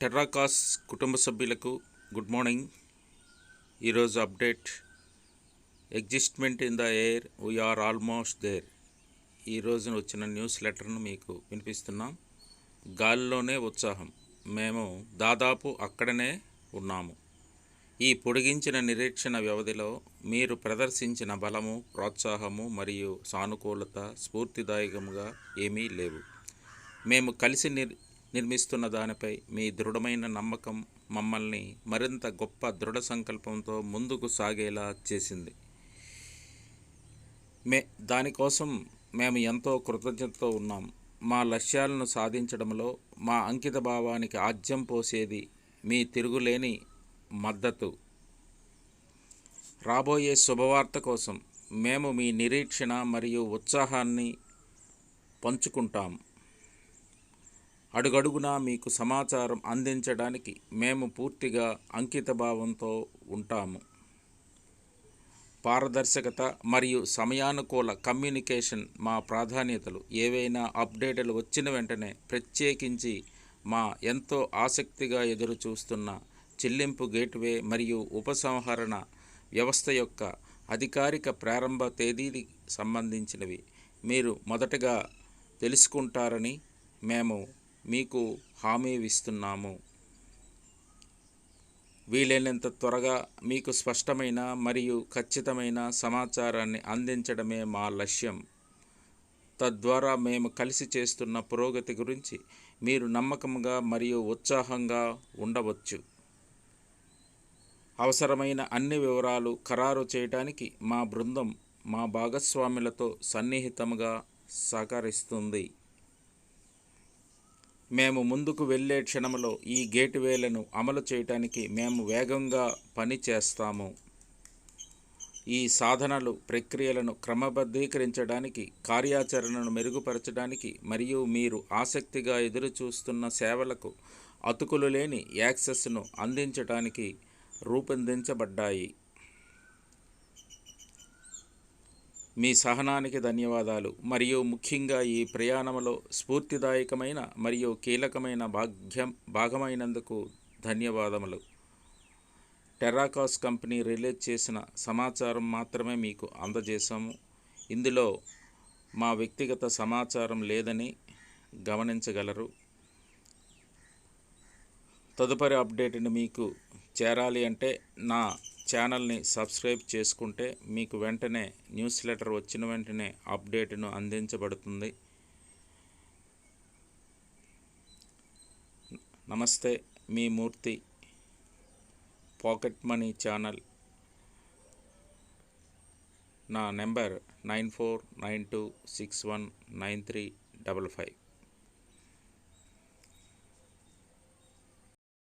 టెర్రాకాస్ కుటుంబ సభ్యులకు good morning. ఈరోజు update excitement in the air we are almost there. ఈ రోజున వచ్చిన న్యూస్ లెటర్ను మీకు వినిపిస్తున్నాం. గాలిలోనే ఉత్సాహం, మేము దాదాపు అక్కడనే ఉన్నాము. ఈ పొడిగించిన నిరీక్షణ వ్యవధిలో మీరు ప్రదర్శించిన బలము, ప్రోత్సాహము మరియు సానుకూలత స్ఫూర్తిదాయకముగా ఏమీ లేవు. మేము కలిసి నిర్మిస్తున్న దానిపై మీ దృఢమైన నమ్మకం మమ్మల్ని మరింత గొప్ప దృఢ సంకల్పంతో ముందుకు సాగేలా చేసింది. దానికోసం మేము ఎంతో కృతజ్ఞతతో ఉన్నాం. మా లక్ష్యాలను సాధించడంలో మా అంకిత భావానికి ఆజ్యం పోసేది మీ తిరుగులేని మద్దతు. రాబోయే శుభవార్త కోసం మేము మీ నిరీక్షణ మరియు ఉత్సాహాన్ని పంచుకుంటాం. అడుగడుగునా మీకు సమాచారం అందించడానికి మేము పూర్తిగా అంకితభావంతో ఉంటాము. పారదర్శకత మరియు సమయానుకూల కమ్యూనికేషన్ మా ప్రాధాన్యతలు. ఏవైనా అప్డేట్లు వచ్చిన వెంటనే, ప్రత్యేకించి మా ఎంతో ఆసక్తిగా ఎదురుచూస్తున్న చెల్లింపు గేట్వే మరియు ఉపసంహరణ వ్యవస్థ యొక్క అధికారిక ప్రారంభ తేదీకి సంబంధించినవి మీరు మొదటగా తెలుసుకుంటారని మేము మీకు హామీ ఇస్తున్నాము. వీలైనంత త్వరగా మీకు స్పష్టమైన మరియు ఖచ్చితమైన సమాచారాన్ని అందించడమే మా లక్ష్యం. తద్వారా మేము కలిసి చేస్తున్న పురోగతి గురించి మీరు నమ్మకంగా మరియు ఉత్సాహంగా ఉండవచ్చు. అవసరమైన అన్ని వివరాలు ఖరారు చేయడానికి మా బృందం మా భాగస్వాములతో సన్నిహితంగా సహకరిస్తుంది. మేము ముందుకు వెళ్ళే క్షణంలో ఈ గేట్వేలను అమలు చేయడానికి మేము వేగంగా పని చేస్తాము. ఈ సాధనలు ప్రక్రియలను క్రమబద్ధీకరించడానికి, కార్యాచరణను మెరుగుపరచడానికి మరియు మీరు ఆసక్తిగా ఎదురుచూస్తున్న సేవలకు అతుకులు లేని యాక్సెస్ను అందించడానికి రూపొందించబడ్డాయి. మీ సహనానికి ధన్యవాదాలు మరియు ముఖ్యంగా ఈ ప్రయాణంలో స్ఫూర్తిదాయకమైన మరియు కీలకమైన భాగమైనందుకు ధన్యవాదములు. టెర్రాకాస్ కంపెనీ రిలీజ్ చేసిన సమాచారం మాత్రమే మీకు అందజేశాము. ఇందులో మా వ్యక్తిగత సమాచారం లేదని గమనించగలరు. తదుపరి అప్డేట్ని మీకు చేరాలి అంటే నా ఛానల్ని సబ్స్క్రైబ్ చేసుకుంటే మీకు వెంటనే న్యూస్ లెటర్ వచ్చిన వెంటనే అప్డేట్ను అందించబడుతుంది. నమస్తే, మీ మూర్తి. Pocket money channel. నా నెంబర్ 9492619355.